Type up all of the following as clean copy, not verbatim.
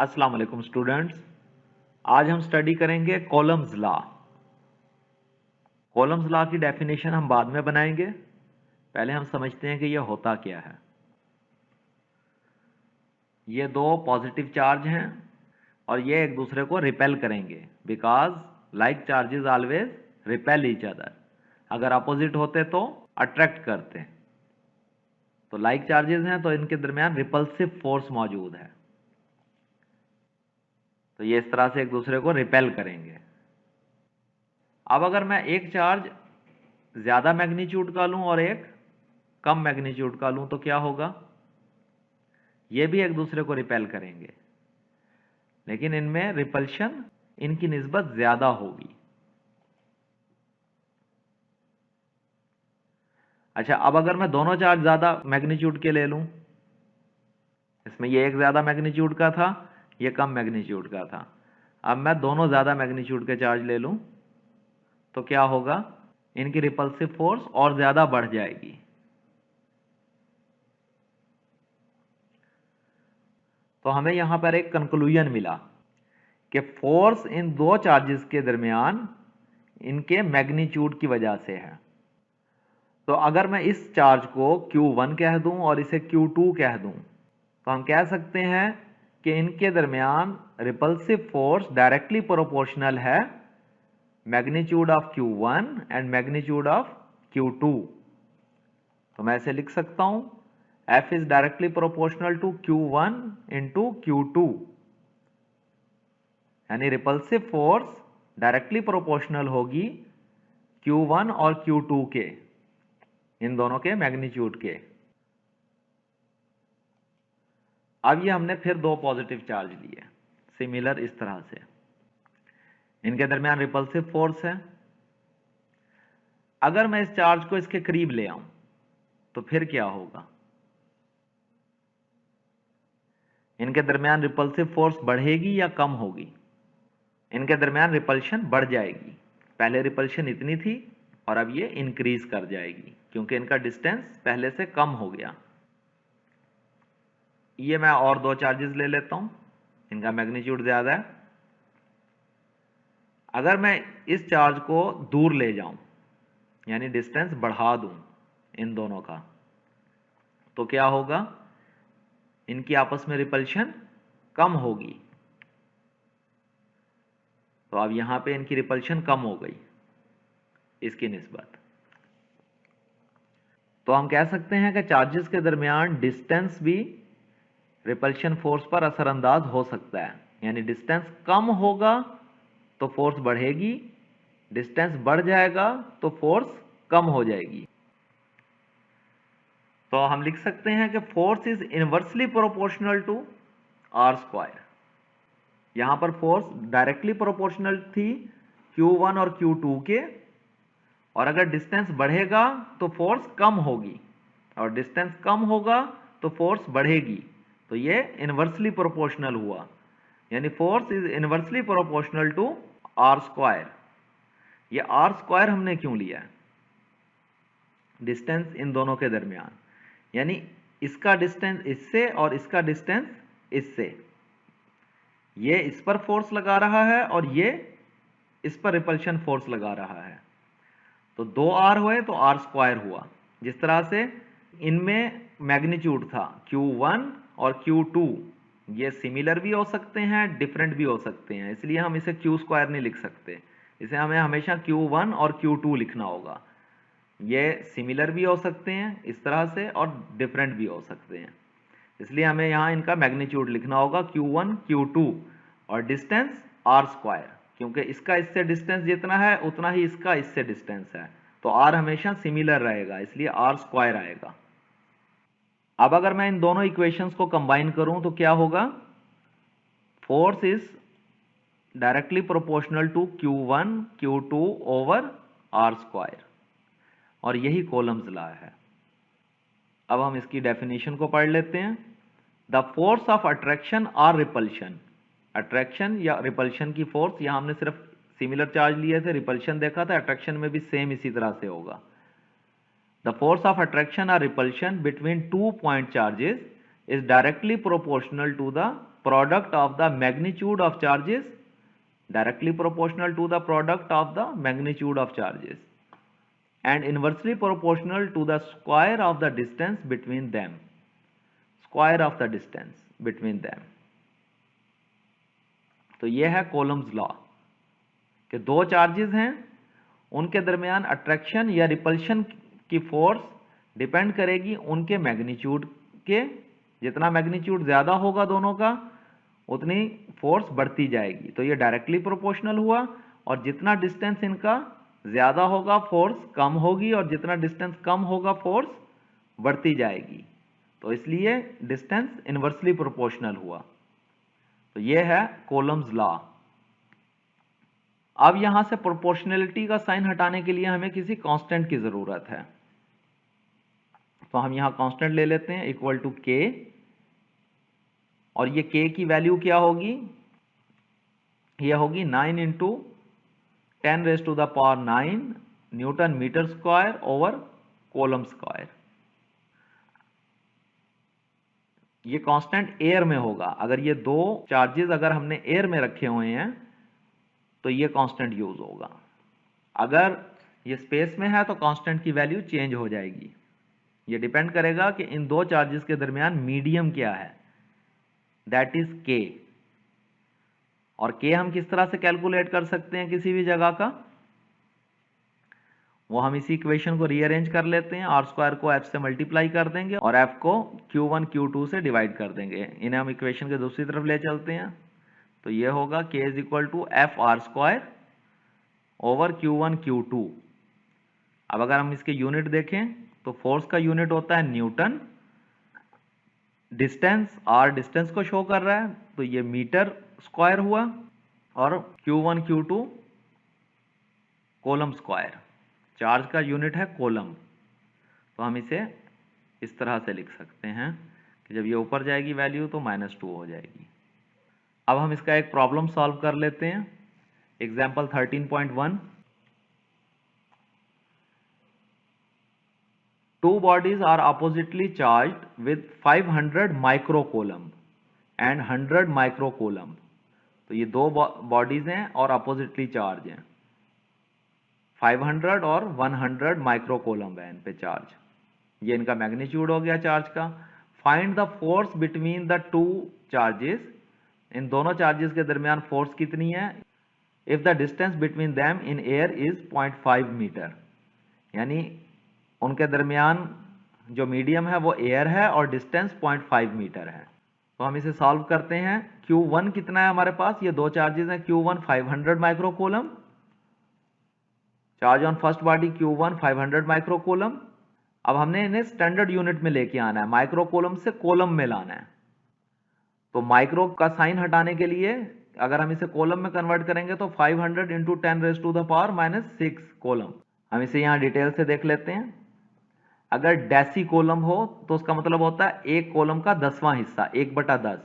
अस्सलाम वालेकुम स्टूडेंट्स। आज हम स्टडी करेंगे कॉलम्स लॉ। कॉलम्स लॉ की डेफिनेशन हम बाद में बनाएंगे, पहले हम समझते हैं कि यह होता क्या है। ये दो पॉजिटिव चार्ज हैं और ये एक दूसरे को रिपेल करेंगे because like charges always repel each other. अगर अपोजिट होते तो अट्रैक्ट करते। तो लाइक चार्जेस हैं तो इनके दरमियान रिपल्सिव फोर्स मौजूद है, तो ये इस तरह से एक दूसरे को रिपेल करेंगे। अब अगर मैं एक चार्ज ज़्यादा मैग्नीट्यूड का लूँ और एक कम मैग्नीट्यूड का लूँ तो क्या होगा? ये भी एक दूसरे को रिपेल करेंगे, लेकिन इनमें रिपल्शन इनकी निस्बत ज़्यादा होगी। अच्छा, अब अगर मैं दोनों चार्ज ज़्यादा मैग्नीट्यूड के ले लूँ, इसमें ये एक ज़्यादा मैग्नीट्यूड का था, ये कम मैग्नीट्यूड का था। अब मैं दोनों ज़्यादा मैग्नीट्यूड के चार्ज ले लूँ तो क्या होगा? इनकी रिपल्सिव फोर्स और ज़्यादा बढ़ जाएगी। तो हमें यहाँ पर एक कंक्लूजन मिला कि फोर्स इन दो चार्जेस के दरमियान इनके मैग्नीट्यूड की वजह से है। तो अगर मैं इस चार्ज को Q1 कह दूं और इसे Q2 कह दूं तो हम कह सकते हैं कि इनके दरमियान रिपल्सिव फोर्स डायरेक्टली प्रोपोर्शनल है magnitude of Q1 and magnitude of Q2। तो मैं इसे लिख सकता हूं F is directly proportional to Q1 into Q2, यानी रिपल्सिव फोर्स डायरेक्टली प्रोपोर्शनल होगी Q1 और Q2 के, इन दोनों के मैग्नीट्यूड के। अब ये हमने फिर दो पॉजिटिव चार्ज लिए सिमिलर इस तरह से, इनके दरमियान रिपल्सिव फोर्स है। अगर मैं इस चार्ज को इसके करीब ले आऊं तो फिर क्या होगा? इनके दरमियान रिपल्सिव फोर्स बढ़ेगी या कम होगी? इनके दरमियान रिपल्शन बढ़ जाएगी। पहले रिपल्शन इतनी थी और अब ये इंक्रीज कर जाएगी क्योंकि इनका डिस्टेंस पहले से कम हो गया। ये मैं और दो चार्जेस ले लेता हूं, इनका मैग्नीट्यूड ज्यादा है। अगर मैं इस चार्ज को दूर ले जाऊं यानी डिस्टेंस बढ़ा दूं इन दोनों का तो क्या होगा? इनकी आपस में रिपल्शन कम होगी। तो अब यहां पे इनकी रिपल्शन कम हो गई इसकी निस्बत। तो हम कह सकते हैं कि चार्जेस के दरमियान डिस्टेंस भी रिपल्शन फोर्स पर असरअंदाज हो सकता है, यानी डिस्टेंस कम होगा तो फोर्स बढ़ेगी, डिस्टेंस बढ़ जाएगा तो फोर्स कम हो जाएगी। तो हम लिख सकते हैं कि force is inversely proportional to R square. यहां पर फोर्स डायरेक्टली प्रोपोर्शनल थी Q1 और Q2 के, और अगर डिस्टेंस बढ़ेगा तो फोर्स कम होगी और डिस्टेंस कम होगा तो फोर्स बढ़ेगी। तो ये इनवर्सली प्रोपोर्शनल हुआ, यानी force is inversely proportional to R square. ये आर स्क्वायर हमने क्यों लिया है? डिस्टेंस इन दोनों के दरमियान, यानी इसका डिस्टेंस इससे और इसका डिस्टेंस इससे, ये इस पर फोर्स लगा रहा है और ये इस पर रिपल्शन फोर्स लगा रहा है। तो दो आर हुए तो आर स्क्वायर हुआ। जिस तरह से इनमें मैग्नीट्यूड था Q1 और Q2, ये सिमिलर भी हो सकते हैं, डिफरेंट भी हो सकते हैं, इसलिए हम इसे Q स्क्वायर नहीं लिख सकते। इसे हमें हमेशा Q1 और Q2 लिखना होगा। ये सिमिलर भी हो सकते हैं इस तरह से और डिफरेंट भी हो सकते हैं, इसलिए हमें यहाँ इनका मैग्नीट्यूड लिखना होगा Q1 Q2 और डिस्टेंस आर स्क्वायर, क्योंकि इसका इससे डिस्टेंस जितना है उतना ही इसका इससे डिस्टेंस है, तो आर हमेशा सिमिलर रहेगा, इसलिए आर स्क्वायर आएगा। अब अगर मैं इन दोनों इक्वेशंस को कंबाइन करूं तो क्या होगा? Force is directly proportional to Q1 Q2 over R square, और यही कॉलम्स लॉ है। अब हम इसकी डेफिनेशन को पढ़ लेते हैं। द फोर्स ऑफ अट्रैक्शन और रिपल्शन, अट्रैक्शन या रिपल्शन की फोर्स, यहां हमने सिर्फ सिमिलर चार्ज लिए थे, रिपल्शन देखा था, अट्रैक्शन में भी सेम इसी तरह से होगा। द फोर्स ऑफ अट्रैक्शन और repulsion between 2 point charges is directly proportional to the product of the magnitude of charges, directly proportional to the product of the magnitude of charges, and inversely proportional to the square of the distance between them. Square of the distance between them. तो ये है Coulomb's law कि दो charges हैं, उनके दरमियान attraction या repulsion की फोर्स डिपेंड करेगी उनके मैग्नीट्यूड के। जितना मैग्नीट्यूड ज्यादा होगा दोनों का, उतनी फोर्स बढ़ती जाएगी। तो ये डायरेक्टली प्रोपोर्शनल हुआ, और जितना डिस्टेंस इनका ज्यादा होगा फोर्स कम होगी, और जितना डिस्टेंस कम होगा फोर्स बढ़ती जाएगी। तो इसलिए डिस्टेंस इनवर्सली प्रोपोर्शनल हुआ। तो ये है कोलम्स लॉ। अब यहां से प्रोपोर्शनलिटी का साइन हटाने के लिए हमें किसी कांस्टेंट की जरूरत है। तो हम यहां कांस्टेंट ले लेते हैं इक्वल टू के, और ये के की वैल्यू क्या होगी? ये होगी 9 into 10⁻⁹ newton metre square over coulomb square. ये कांस्टेंट एयर में होगा। अगर ये दो चार्जेस अगर हमने एयर में रखे हुए हैं तो ये कांस्टेंट यूज होगा। अगर ये स्पेस में है तो कांस्टेंट की वैल्यू चेंज हो जाएगी। ये डिपेंड करेगा कि इन दो चार्जेस के दरमियान मीडियम क्या है, दैट इज के। और के हम किस तरह से कैलकुलेट कर सकते हैं किसी भी जगह का? वो हम इसी इक्वेशन को रीअरेंज कर लेते हैं। आर स्क्वायर को एफ से मल्टीप्लाई कर देंगे और एफ को Q1 Q2 से डिवाइड कर देंगे। इन्हें हम इक्वेशन के दूसरी तरफ ले चलते हैं। तो ये होगा K is equal to F R square over Q1 Q2। अब अगर हम इसके यूनिट देखें तो फोर्स का यूनिट होता है न्यूटन, डिस्टेंस आर डिस्टेंस को शो कर रहा है तो ये मीटर स्क्वायर हुआ, और Q1 Q2 coulomb square. Charge का यूनिट है कोलम। तो हम इसे इस तरह से लिख सकते हैं कि जब ये ऊपर जाएगी वैल्यू तो -2 हो जाएगी। अब हम इसका एक प्रॉब्लम सॉल्व कर लेते हैं। Example 13.1। Two bodies are oppositely charged with 500 microcoulomb and 100 microcoulomb। तो ये दो बॉडीज हैं और अपोजिटली चार्ज हैं। 500 और 100 माइक्रोकोलम्ब है इन पे चार्ज। ये इनका मैग्नीट्यूड हो गया चार्ज का। Find the force between the two charges. इन दोनों चार्जेस के दरमियान फोर्स कितनी है? If the distance between them in air is 0.5 metre. यानी उनके दरमियान जो मीडियम है वो एयर है और डिस्टेंस 0.5 मीटर है। तो हम इसे सॉल्व करते हैं। Q1 कितना है हमारे पास? ये दो चार्जेस हैं। Q1 500 माइक्रोकोलम। Charge on first body Q1 500 माइक्रोकोलम। अब हमने इन्हें स्टैंडर्ड यूनिट में लेके आना है, माइक्रोकोलम से कोलम में लाना है। तो माइक्रो का साइन हटाने के लिए अगर हम इसे कोलम में कन्वर्ट करेंगे तो 500 इंटू 10⁻⁻⁶ कोलम। हम इसे यहाँ डिटेल से देख लेते हैं। अगर डेसी कोलम हो तो उसका मतलब होता है एक कोलम का 10वां हिस्सा, 1/10,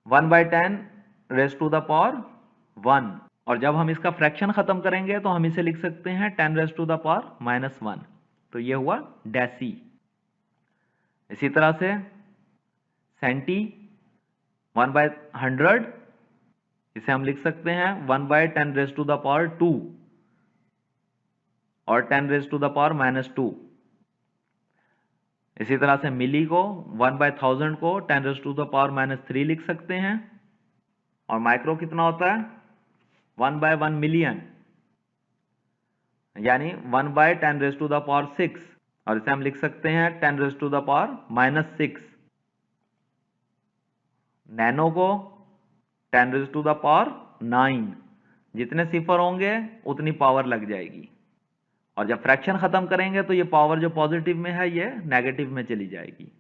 1/10⁻1। और जब हम इसका फ्रैक्शन खत्म करेंगे तो हम इसे लिख सकते हैं 10⁻⁻1। तो ये हुआ डेसी। इसी तरह से सेंटी 1/100, इसे हम लिख सकते हैं 1/10⁻2 और 10⁻⁻2। इसी तरह से मिली को 1/1000 को 10⁻³ लिख सकते हैं। और माइक्रो कितना होता है? 1/1 मिलियन, यानी 1/10⁻⁶। और इसे हम लिख सकते हैं 10⁻⁻⁶। नैनो को 10⁻⁹। जितने सिफर होंगे उतनी पावर लग जाएगी। और जब फ्रैक्शन खत्म करेंगे तो ये पावर जो पॉजिटिव में है ये नेगेटिव में चली जाएगी।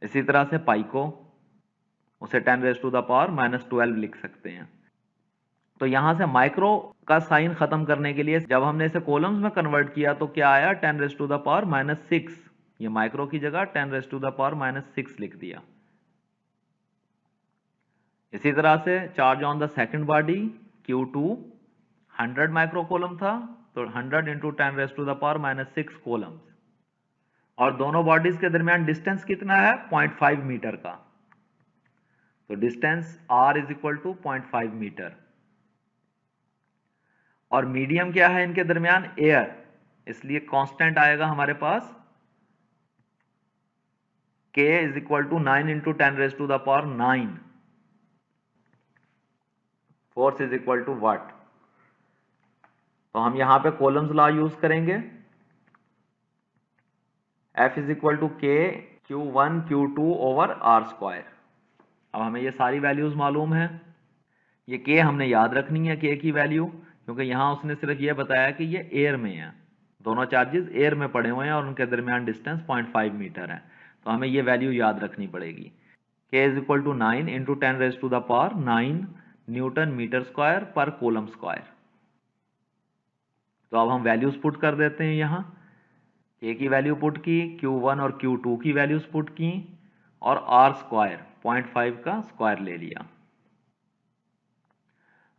इसी तरह से पाई को उसे 10⁻⁻12 लिख सकते हैं। तो यहां से माइक्रो का साइन खत्म करने के लिए जब हमने इसे कॉलम्स में कन्वर्ट किया तो क्या आया? 10⁻⁻6। ये माइक्रो की जगह 10⁻⁻6 लिख दिया। इसी तरह से charge on the second body Q2 100 माइक्रोकोलम था, तो 100 इंटू 10⁻⁻6 कोलम्स। और दोनों बॉडीज के दरमियान डिस्टेंस कितना है? 0.5 मीटर का। तो distance r is equal to 0.5 metre. और मीडियम क्या है इनके दरमियान? एयर, इसलिए कांस्टेंट आएगा हमारे पास k is equal to 9 into 10 raise to the power 9। Force is equal to what. तो हम यहां पे कॉलम्स लॉ यूज करेंगे। F is equal to k Q1 Q2 over r square. अब हमें ये सारी वैल्यूज मालूम है। ये k हमने याद रखनी है, k की वैल्यू, क्योंकि यहां उसने सिर्फ ये बताया कि ये एयर में है, दोनों चार्जेस एयर में पड़े हुए हैं और उनके दरमियान डिस्टेंस 0.5 मीटर है। तो हमें ये वैल्यू याद रखनी पड़ेगी। k is equal to 9 into 10 raise to the power 9 newton metre square पर कूलम स्क्वायर। तो अब हम वैल्यूज पुट कर देते हैं यहाँ। k की वैल्यू पुट की, Q1 और Q2 की वैल्यूज पुट की, और r स्क्वायर 0.5 का स्क्वायर ले लिया।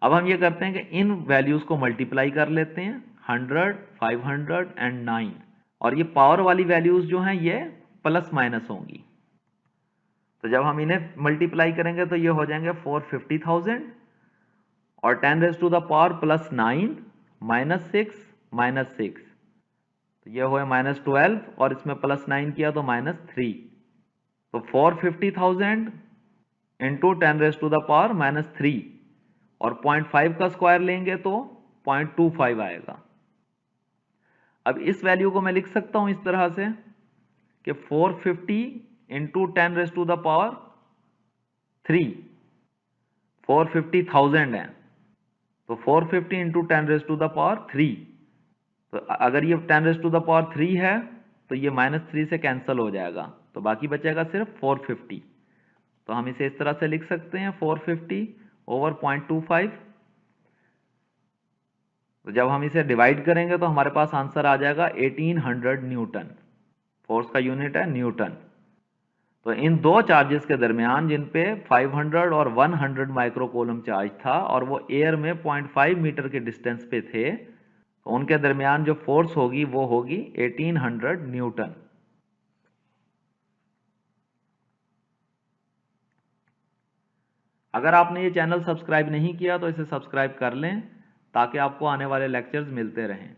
अब हम ये करते हैं कि इन वैल्यूज को मल्टीप्लाई कर लेते हैं, 100, 500 एंड 9। और ये पावर वाली वैल्यूज जो हैं ये प्लस माइनस होंगी। तो जब हम इन्हें मल्टीप्लाई करेंगे तो ये हो जाएंगे 450,000 और 10 raise to the power plus 9 minus 6 minus 6, तो ये हो माइनस 12 और इसमें प्लस 9 किया तो माइनस 3। तो 450,000 into 10 raise to the power minus 3 और 0.5 का स्क्वायर लेंगे तो 0.25 आएगा। अब इस वैल्यू को मैं लिख सकता हूं इस तरह से कि 450 into 10 raise to the power 3, 450,000 है, तो 450 into 10 raise to the power 3। तो अगर ये 10 रेज टू द पावर 3 है तो ये -3 से कैंसिल हो जाएगा, तो बाकी बचेगा सिर्फ 450। तो हम इसे इस तरह से लिख सकते हैं 450 ओवर 0.25। तो जब हम इसे डिवाइड करेंगे तो हमारे पास आंसर आ जाएगा 1800 न्यूटन। फोर्स का यूनिट है न्यूटन। तो इन दो चार्जेस के दरमियान जिन पे 500 और 100 माइक्रोकूलम चार्ज था और वो एयर में 0.5 मीटर के डिस्टेंस पे थे, तो उनके दरमियान जो फोर्स होगी वो होगी 1800 न्यूटन। अगर आपने ये चैनल सब्सक्राइब नहीं किया तो इसे सब्सक्राइब कर लें ताकि आपको आने वाले लेक्चर्स मिलते रहें।